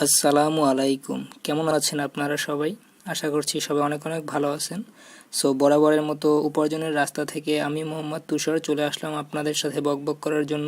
আসসালামু আলাইকুম। কেমন আছেন আপনারা সবাই? আশা করছি সবাই অনেক অনেক ভালো আছেন। সো বরাবরের মতো উপার্জনের রাস্তা থেকে আমি মোহাম্মদ তুষার চলে আসলাম আপনাদের সাথে বকবক করার জন্য।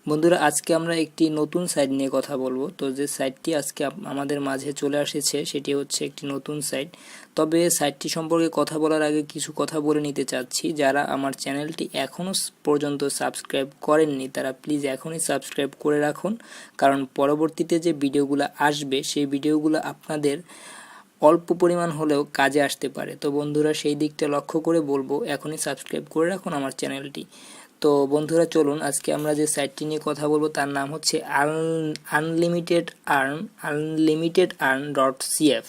বন্ধুরা, আজকে আমরা একটি নতুন সাইট নিয়ে কথা বলবো। তো যে সাইটটি আজকে আমাদের মাঝে চলে এসেছে সেটি হচ্ছে একটি নতুন সাইট। তবে সাইটটি সম্পর্কে কথা বলার আগে কিছু কথা বলে নিতে চাচ্ছি। যারা আমার চ্যানেলটি এখনও পর্যন্ত সাবস্ক্রাইব করেননি তারা প্লিজ এখনই সাবস্ক্রাইব করে রাখুন, কারণ পরবর্তীতে যে ভিডিওগুলো আসবে সেই ভিডিওগুলো আপনাদের অল্প পরিমাণ হলেও কাজে আসতে পারে। তো বন্ধুরা, সেই দিকটা লক্ষ্য করে বলবো এখনই সাবস্ক্রাইব করে রাখুন আমার চ্যানেলটি। তো বন্ধুরা, চলুন আজকে আমরা যে সাইটটি নিয়ে কথা বলবো তার নাম হচ্ছে UNLIMITEDEARN.CF।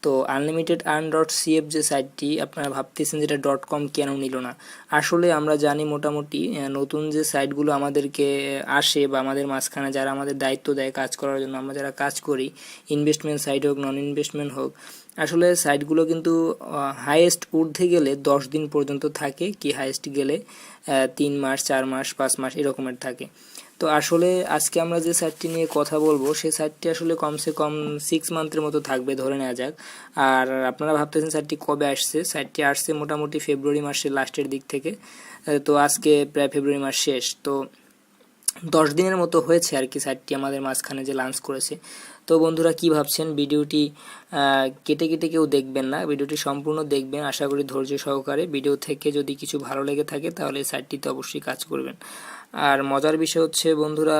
তো UNLIMITEDEARN.CF যে সাইটটি, আপনারা ভাবতেছেন যেটা .com কেন নিল না। আসলে আমরা জানি মোটামুটি নতুন যে সাইটগুলো আমাদেরকে আসে বা আমাদের মাঝখানে যারা আমাদের দায়িত্ব দেয় কাজ করার জন্য, আমরা যারা কাজ করি, ইনভেস্টমেন্ট সাইট হোক নন ইনভেস্টমেন্ট হোক, আসলে সাইটগুলো কিন্তু হাইয়েস্ট ঊর্ধ্বে গেলে 10 দিন পর্যন্ত থাকে, কি হাইয়েস্ট গেলে 3 মাস 4 মাস 5 মাস এরকমের থাকে। তো আসলে আজকে আমরা যে সাইটটি নিয়ে কথা বলবো সেই সাইটটি আসলে কমসে কম 6 মান্থের মতো থাকবে ধরে নেওয়া যাক। আর আপনারা ভাবতেছেন সাইটটি কবে আসছে, সাইটটি আসছে মোটামুটি ফেব্রুয়ারি মাসের লাস্টের দিক থেকে। তো আজকে প্রায় ফেব্রুয়ারি মাস শেষ, তো 10 দিনের মতো হয়েছে আর কি সাইটটি আমাদের মাঝখানে যে লঞ্চ করেছে। তো বন্ধুরা, কি ভাবছেন, ভিডিওটি কেটে কেটে কেউ দেখবেন না, ভিডিওটি সম্পূর্ণ দেখবেন আশা করি ধৈর্য সহকারে। ভিডিও থেকে যদি কিছু ভালো লেগে থাকে তাহলে সাইটটিতে অবশ্যই কাজ করবেন। আর মজার বিষয় হচ্ছে বন্ধুরা,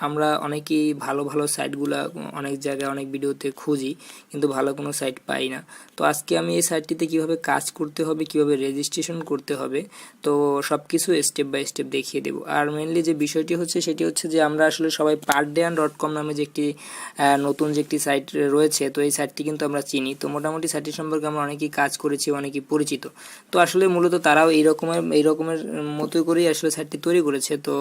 আমরা অনেকেই ভালো ভালো সাইটগুলা অনেক জায়গায় অনেক ভিডিওতে খুঁজি, কিন্তু ভালো কোনো সাইট পাই না। তো আজকে আমি এই সাইটটিতে কিভাবে কাজ করতে হবে, কিভাবে রেজিস্ট্রেশন করতে হবে, তো সব কিছু স্টেপ বাই স্টেপ দেখিয়ে দেবো। আর মেনলি যে বিষয়টি হচ্ছে সেটি হচ্ছে যে আমরা আসলে সবাই pardean.com নামে যে একটি নতুন যে একটি সাইট রয়েছে, তো এই সাইটটি কিন্তু আমরা চিনি। তো মোটামুটি সাইটটি সম্পর্কে আমরা অনেকেই কাজ করেছি, অনেকেই পরিচিত। তো আসলে মূলত তারাও এইরকমের মতো করেই আসলে সাইটটি তৈরি করেছে। তো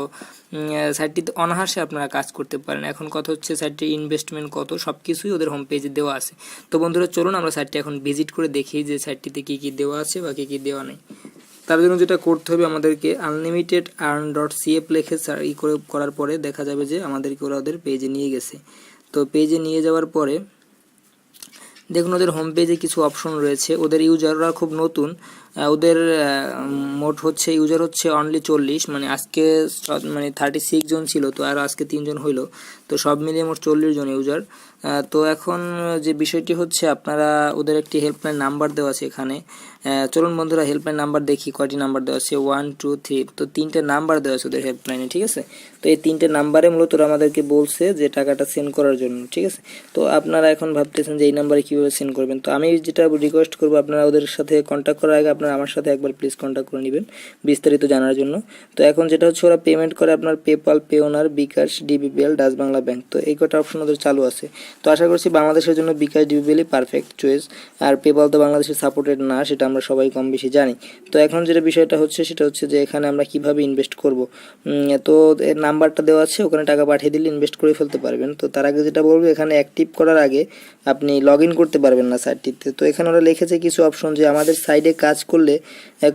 সাইটটিতে অনায়াসে আপনারা কাজ করতে পারেন। এখন কথা হচ্ছে সাইটটির ইনভেস্টমেন্ট কত, সব কিছুই ওদের হোম পেজে দেওয়া আছে। তো বন্ধুরা, চলুন আমরা সাইটটি এখন ভিজিট করে দেখি যে সাইটটিতে কী কী দেওয়া আছে বা কী কী দেওয়া নেই। তার জন্য যেটা করতে হবে, আমাদেরকে UNLIMITEDEARN.CF লিখে করার পরে দেখা যাবে যে আমাদেরকে ওদের পেজে নিয়ে গেছে। তো পেজে নিয়ে যাওয়ার পরে দেখুন ওদের হোম পেজে কিছু অপশন রয়েছে। ওদের ইউজাররা খুব নতুন, ওদের মোট হচ্ছে ইউজার হচ্ছে অনলি 40, মানে আজকে মানে 36 জন ছিল, তো আর আজকে 3 জন হইলো, তো সব মিলিয়ে মোট 40 জন ইউজার। তো এখন যে বিষয়টি হচ্ছে, আপনারা ওদের একটি হেল্পলাইন নাম্বার দেওয়া আছে এখানে। চলুন বন্ধুরা, হেল্পলাইন নাম্বার দেখি কয়টি নাম্বার দেওয়া আছে। 1 2 3, তো 3টে নাম্বার দেওয়া আছে ওদের হেল্পলাইনে, ঠিক আছে। তো এই 3টে নাম্বারে মূলত ওরা আমাদেরকে বলছে যে টাকাটা সেন্ড করার জন্য, ঠিক আছে। তো আপনারা এখন ভাবতেছেন যে এই নাম্বারে কীভাবে সেন্ড করবেন। তো আমি যেটা রিকোয়েস্ট করবো, আপনারা ওদের সাথে কন্ট্যাক্ট করার আগে আপনারা আমার সাথে একবার প্লিজ কন্ট্যাক্ট করে নেবেন বিস্তারিত জানার জন্য। তো এখন যেটা হচ্ছে, ওরা পেমেন্ট করে আপনার পেপাল, পেওনার, বিকাশ, ডিবিবিএল, ডাচ বাংলা ব্যাংক। তো এই কটা অপশন ওদের চালু আছে। তো আশা করছি বাংলাদেশের জন্য বিকাশ, ডিবিবিএলই পারফেক্ট চয়েস। আর পেপাল তো বাংলাদেশের সাপোর্টেড না, সেটা আমরা সবাই কম বেশি জানি। তো এখন যেটা বিষয়টা হচ্ছে সেটা হচ্ছে যে এখানে আমরা কিভাবে ইনভেস্ট করব। তো এর নাম্বারটা দেওয়া আছে, ওখানে টাকা পাঠিয়ে দিলে ইনভেস্ট করে ফেলতে পারবেন। তো তার আগে যেটা বলবো, এখানে অ্যাক্টিভ করার আগে আপনি লগ ইন করতে পারবেন না সাইটটিতে। তো এখানে ওরা লিখেছে কিছু অপশন যে আমাদের সাইডে কাজ করলে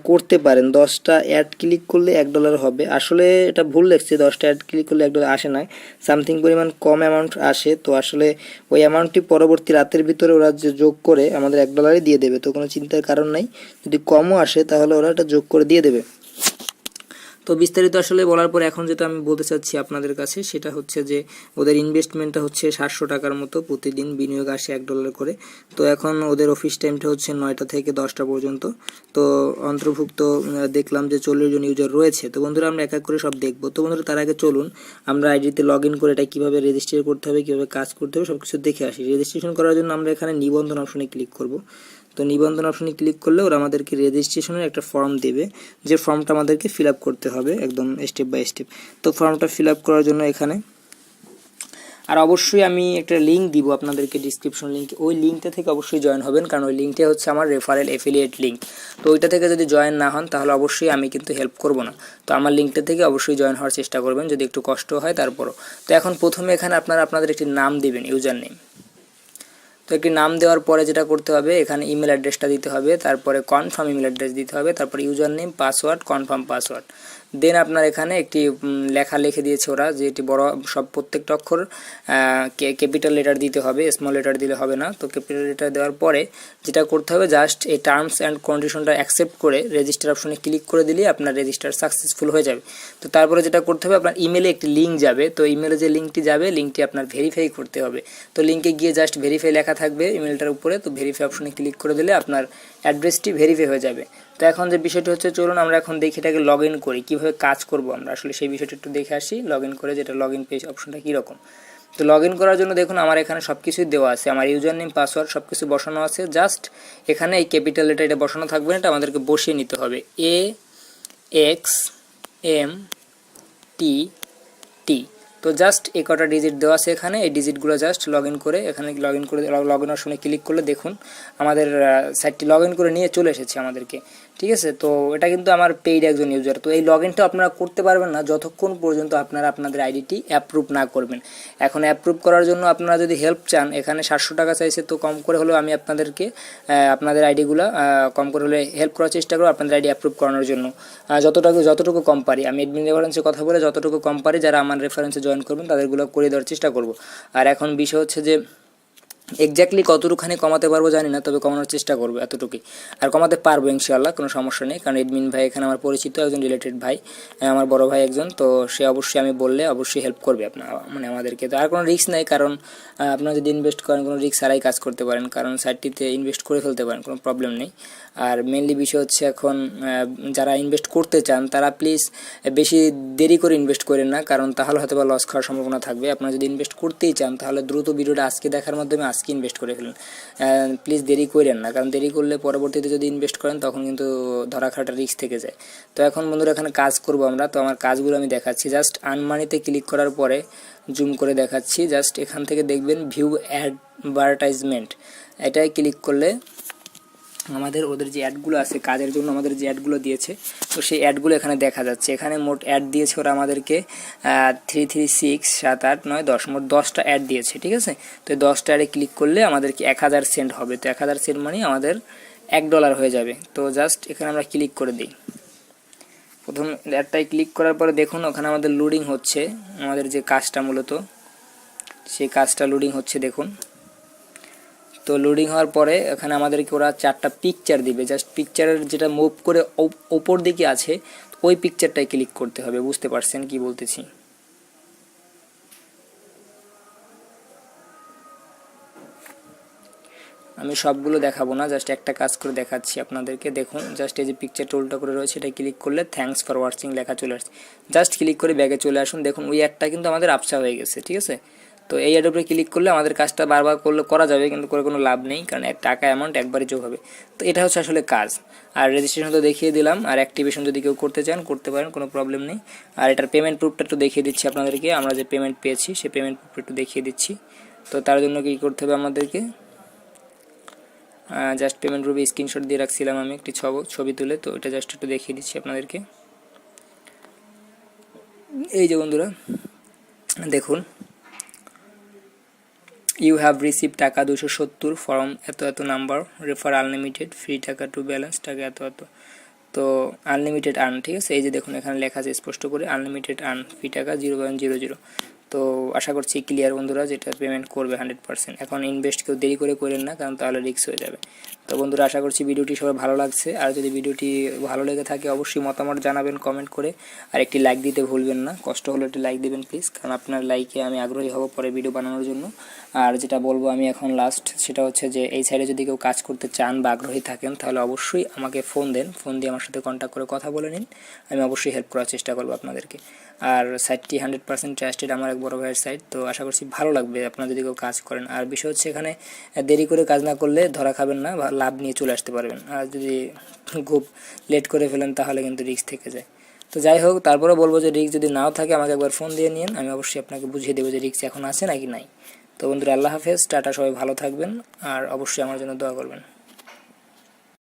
করতে পারেন, 10টা অ্যাড ক্লিক করলে $1 হবে। আসলে এটা ভুল লিখছে, 10টা অ্যাড ক্লিক করলে $1 আসে না, সামথিং পরিমাণ কম অ্যামাউন্ট আসে। তো আসলে ওই অ্যামাউন্টটি পরবর্তী রাতের ভিতরে ওরা যে যোগ করে আমাদের $1 দিয়ে দেবে। তো কোনো চিন্তার কারণ নাই, যদি কমও আসে তাহলে ওরা এটা যোগ করে দিয়ে দেবে। তো বিস্তারিত আসলে বলার পর এখন যেটা আমি বলতে চাচ্ছি আপনাদের কাছে সেটা হচ্ছে যে ওদের ইনভেস্টমেন্টটা হচ্ছে 700 টাকার মতো, প্রতিদিন বিনিয়োগ আসে $1 করে। তো এখন ওদের অফিস টাইমটা হচ্ছে 9টা থেকে 10টা পর্যন্ত। তো অন্তর্ভুক্ত দেখলাম যে 40 জন ইউজার রয়েছে। তো বন্ধুরা, আমরা এক এক করে সব দেখবো। তো বন্ধুরা, তার আগে চলুন আমরা আইডিতে লগ ইন করে এটা কীভাবে রেজিস্টার করতে হবে, কীভাবে কাজ করতে হবে সব কিছু দেখে আসি। রেজিস্ট্রেশন করার জন্য আমরা এখানে নিবন্ধন অপশনে ক্লিক করব। তো নিবন্ধন অপশনে ক্লিক করলে ওরা আমাদেরকে রেজিস্ট্রেশনের একটা ফর্ম দেবে, যে ফর্মটা আমাদেরকে ফিল আপ করতে হবে একদম স্টেপ বাই স্টেপ। তো ফর্মটা ফিল আপ করার জন্য এখানে, আর অবশ্যই আমি একটা লিঙ্ক দিব আপনাদেরকে, ডিসক্রিপশন লিঙ্ক, ওই লিঙ্কটা থেকে অবশ্যই জয়েন হবেন, কারণ ওই লিঙ্কটা হচ্ছে আমার রেফারেল এফিলিয়েট লিঙ্ক। তো ওইটা থেকে যদি জয়েন না হন তাহলে অবশ্যই আমি কিন্তু হেল্প করব না। তো আমার লিঙ্কটা থেকে অবশ্যই জয়েন হওয়ার চেষ্টা করবেন, যদি একটু কষ্ট হয় তারপরও। তো এখন প্রথমে এখানে আপনারা আপনাদের একটি নাম দিবেন, ইউজার নেম। তো একটি নাম দেওয়ার পরে যেটা করতে হবে, এখানে ইমেল অ্যাড্রেসটা দিতে হবে, তারপরে কনফার্ম ইমেল অ্যাড্রেস দিতে হবে, তারপরে user name, password, confirm password. Then আপনার এখানে একটি লেখা লিখে দিয়েছে ওরা যে এটি বড় সব প্রত্যেকটা অক্ষর ক্যাপিটাল লেটার দিতে হবে, স্মল লেটার দিলে হবে না। তো ক্যাপিটাল লেটার দেওয়ার পরে যেটা করতে হবে জাস্ট এই টার্মস অ্যান্ড কন্ডিশনটা অ্যাকসেপ্ট করে রেজিস্টার অপশনে ক্লিক করে দিলে আপনার রেজিস্টার সাকসেসফুল হয়ে যাবে। তো তারপরে যেটা করতে হবে আপনার ইমেলে একটি লিঙ্ক যাবে, তো ইমেলে যে লিঙ্কটি যাবে লিঙ্কটি আপনার ভেরিফাই করতে হবে। তো লিঙ্কে গিয়ে জাস্ট ভেরিফাই লেখা থাকবে ইমেলটার উপরে, তো ভেরিফাই অপশনে ক্লিক করে দিলে আপনার অ্যাড্রেসটি ভেরিফাই হয়ে যাবে। তো এখন যে বিষয়টি হচ্ছে চলুন আমরা এখন দেখি এটাকে লগ ইন করি, কীভাবে কাজ করব আমরা আসলে সেই বিষয়টা একটু দেখে আসি লগ ইন করে, যেটা লগ ইন পেজ অপশনটা কীরকম। তো লগ ইন করার জন্য দেখুন আমার এখানে সব কিছুই দেওয়া আছে, আমার ইউজার নেম পাসওয়ার্ড সব কিছু বসানো আছে। জাস্ট এখানে এই ক্যাপিটাল লেটার এটা বসানো থাকবে না, এটা আমাদেরকে বসিয়ে নিতে হবে। AXMT। তো জাস্ট এই কটা ডিজিট দেওয়া আছে এখানে, এই ডিজিটগুলো জাস্ট লগ ইন করে এখানে লগ ইন করে লগ ইন অপশনে ক্লিক করলে দেখুন আমাদের সাইটটি লগ ইন করে নিয়ে চলে এসেছে আমাদেরকে, ঠিক আছে। তো এটা কিন্তু আমার পেইড একজন ইউজার। তো এই লগ ইনটা আপনারা করতে পারবেন না যতক্ষণ পর্যন্ত আপনারা আপনাদের আইডিটি অ্যাপ্রুভ না করবেন। এখন অ্যাপ্রুভ করার জন্য আপনারা যদি হেল্প চান, এখানে 700 টাকা চাইছে, তো কম করে হলেও আমি আপনাদেরকে আপনাদের আইডিগুলো কম করে হলে হেল্প করার চেষ্টা করব আপনাদের আইডি অ্যাপ্রুভ করানোর জন্য, যতটুকু কম পারি। আমি এডমিন রেফারেন্সে কথা বলে যতটুকু কম পারি যারা আমার রেফারেন্সে জয়েন করবেন তাদেরগুলো করে দেওয়ার চেষ্টা করব। আর এখন বিষয় হচ্ছে যে এক্স্যাক্টলি কতটুকুখানি কমাতে পারবো জানি না, তবে কমানোর চেষ্টা করবো এতটুকুই। আর কমাতে পারবো ইনশাআল্লাহ, কোনো সমস্যা নেই, কারণ এডমিন ভাই এখানে আমার পরিচিত একজন রিলেটেড ভাই, আমার বড় ভাই একজন, তো সে অবশ্যই আমি বললে অবশ্যই হেল্প করবে আপনার মানে আমাদেরকে। তো আর কোনো রিস্ক নাই, কারণ আপনারা যদি ইনভেস্ট করেন কোনো রিস্ক ছাড়াই কাজ করতে পারেন, কারণ সাইটটিতে ইনভেস্ট করে ফেলতে পারেন, কোনো প্রবলেম নেই। আর মেনলি বিষয় হচ্ছে এখন যারা ইনভেস্ট করতে চান তারা প্লিজ বেশি দেরি করে ইনভেস্ট করেন না, কারণ তাহলে হয়তো বা লস খাওয়ার সম্ভাবনা থাকবে। আপনারা যদি ইনভেস্ট করতেই চান তাহলে দ্রুত ভিডিওটা আজকে দেখার মাধ্যমে আজকে ইনভেস্ট করে ফেলেন, প্লিজ দেরি করেন না, কারণ দেরি করলে পরবর্তীতে যদি ইনভেস্ট করেন তখন কিন্তু ধরা খাটার রিস্ক থেকে যায়। তো এখন বন্ধুরা এখানে কাজ করব আমরা, তো আমার কাজগুলো আমি দেখাচ্ছি। জাস্ট আনমানিতে ক্লিক করার পরে জুম করে দেখাচ্ছি, জাস্ট এখান থেকে দেখবেন ভিউ অ্যাডভার্টাইজমেন্ট, এটাই ক্লিক করলে আমাদের ওদের যে অ্যাডগুলো আছে কাজের জন্য আমাদের যে অ্যাডগুলো দিয়েছে, তো সেই অ্যাডগুলো এখানে দেখা যাচ্ছে। এখানে মোট অ্যাড দিয়েছে ওরা আমাদেরকে 3, 3, 6, 7, 8, 9, 10, মোট 10টা অ্যাড দিয়েছে, ঠিক আছে। তো এই 10টা অ্যাডে ক্লিক করলে আমাদেরকে 1000 সেন্ট হবে। তো 1000 সেন্ট মানে আমাদের $1 হয়ে যাবে। তো জাস্ট এখানে আমরা ক্লিক করে দিই। প্রথম অ্যাডটাই ক্লিক করার পরে দেখুন ওখানে আমাদের লোডিং হচ্ছে, আমাদের যে কাজটা মূলত সেই কাজটা লোডিং হচ্ছে দেখুন। তো লোডিং হওয়ার পরে এখানে আমাদেরকে ওরা 4টা পিকচার দিবে, জাস্ট পিকচারের যেটা মুভ করে ওপর দিকে আছে ওই পিকচারটাই ক্লিক করতে হবে। বুঝতে পারছেন কি বলতেছি? আমি সবগুলো দেখাবো না, জাস্ট একটা কাজ করে দেখাচ্ছি আপনাদেরকে। দেখুন জাস্ট এই যে পিকচারটা উল্টা করে রয়েছে এটা ক্লিক করলে থ্যাঙ্কস ফর ওয়াচিং লেখা চলে আসছে, জাস্ট ক্লিক করে ব্যাগে চলে আসুন। দেখুন ওই অ্যাডটা কিন্তু আমাদের আপসা হয়ে গেছে, ঠিক আছে। তো এই অ্যাডের উপরে ক্লিক করলে আমাদের কাজটা বারবার করলে করা যাবে, কিন্তু করে কোনো লাভ নেই, কারণ টাকা অ্যামাউন্ট একবারই যোগ হবে। তো এটা হচ্ছে আসলে কাজ। আর রেজিস্ট্রেশন তো দেখিয়ে দিলাম, আর অ্যাক্টিভেশন যদি কেউ করতে চান করতে পারেন, কোনো প্রবলেম নেই। আর এটার পেমেন্ট প্রুফটা একটু দেখিয়ে দিচ্ছি আপনাদেরকে, আমরা যে পেমেন্ট পেয়েছি সেই পেমেন্ট প্রুফটা একটু দেখিয়ে দিচ্ছি। তো তার জন্য কী করতে হবে আমাদেরকে, জাস্ট পেমেন্ট প্রুফে স্ক্রিনশট দিয়ে রাখছিলাম আমি একটি ছবি তুলে, তো এটা জাস্ট একটু দেখিয়ে দিচ্ছি আপনাদেরকে। এই যে বন্ধুরা দেখুন, ইউ হ্যাভ রিসিভ টাকা 270 ফর্ম এত নাম্বার, রেফার আনলিমিটেড, ফ্রি টাকা টু ব্যালেন্স টাকা এত। তো আনলিমিটেড আর্ন, ঠিক আছে। এই যে দেখুন এখানে লেখা আছে স্পষ্ট করে আনলিমিটেড আর্ন, ফ্রি টাকা 0.00। তো আশা করছি ক্লিয়ার বন্ধুরা, যেটা পেমেন্ট করবে 100%। এখন ইনভেস্ট কেউ দেরি করে করেন না, কারণ তাহলে রিস্ক হয়ে যাবে। তো বন্ধুরা আশা করছি ভিডিওটি সবার ভালো লাগছে, আর যদি ভিডিওটি ভালো লেগে থাকে অবশ্যই মতামত জানাবেন কমেন্ট করে, আর একটি লাইক দিতে ভুলবেন না, কষ্ট হলে একটি লাইক দেবেন প্লিজ, কারণ আপনার লাইকে আমি আগ্রহী হব পরে ভিডিও বানানোর জন্য। আর যেটা বলবো আমি এখন লাস্ট, সেটা হচ্ছে যে এই সাইডে যদি কেউ কাজ করতে চান বা আগ্রহী থাকেন তাহলে অবশ্যই আমাকে ফোন দেন, ফোন দিয়ে আমার সাথে কন্ট্যাক্ট করে কথা বলে নিন, আমি অবশ্যই হেল্প করার চেষ্টা করবো আপনাদেরকে। আর সাইটটি 100% ট্রাস্টেড, আমার এক বড় ভাইয়ের সাইট, তো আশা করছি ভালো লাগবে আপনারা যদি কেউ কাজ করেন। আর বিষয় হচ্ছে এখানে দেরি করে কাজ না করলে ধরা খাবেন না, লাভ নিয়ে চলে আসতে পারবেন। আর যদি খুব লেট করে ফেলেন তাহলে কিন্তু রিস্ক থেকে যায়। তো যাই হোক, তারপরে বলবো যে রিস্ক যদি নাও থাকে আমাকে একবার ফোন দিয়ে নিন, আমি অবশ্যই আপনাকে বুঝিয়ে দেবো যে রিস্ক এখন আছে নাকি নাই। তো বন্ধুরা আল্লাহ হাফেজ, টাটা, সবাই ভালো থাকবেন, আর অবশ্যই আমার জন্য দোয়া করবেন।